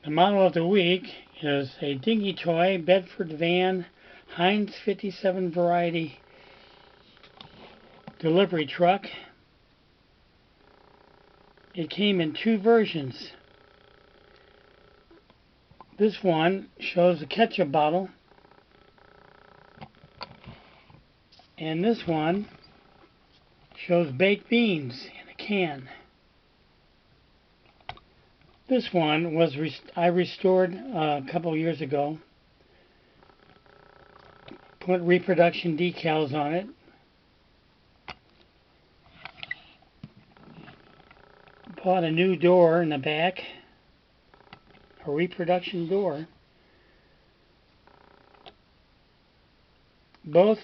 The model of the week is a Dinky Toy Bedford van Heinz 57 variety delivery truck. It came in two versions. This one shows a ketchup bottle, and this one shows baked beans in a can. This one was I restored a couple years ago. Put reproduction decals on it. Bought a new door in the back, a reproduction door. Both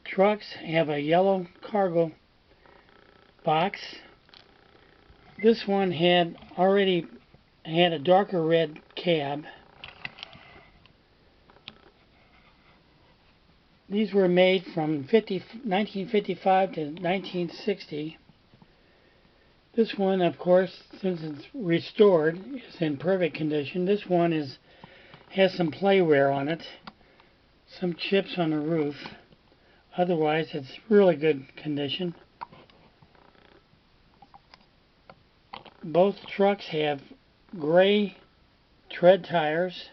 trucks have a yellow cargo box. This one already had a darker red cab. These were made from 1955 to 1960. This one, of course, since it's restored, is in perfect condition. This one has some play wear on it, some chips on the roof. Otherwise, it's really good condition. Both trucks have gray tread tires.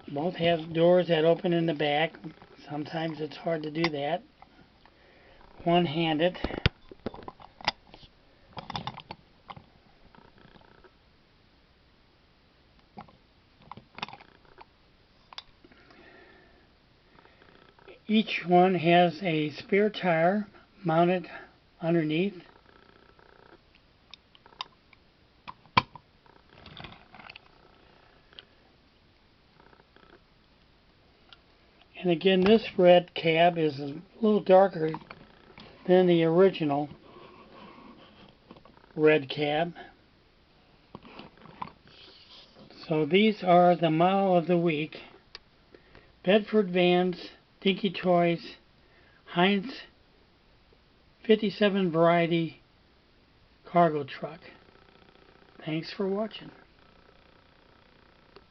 Both have doors that open in the back. Sometimes it's hard to do that one-handed. Each one has a spare tire mounted underneath. And again, this red cab is a little darker than the original red cab. So these are the model of the week. Bedford Vans, Dinky Toys, Heinz 57 variety cargo truck. Thanks for watching.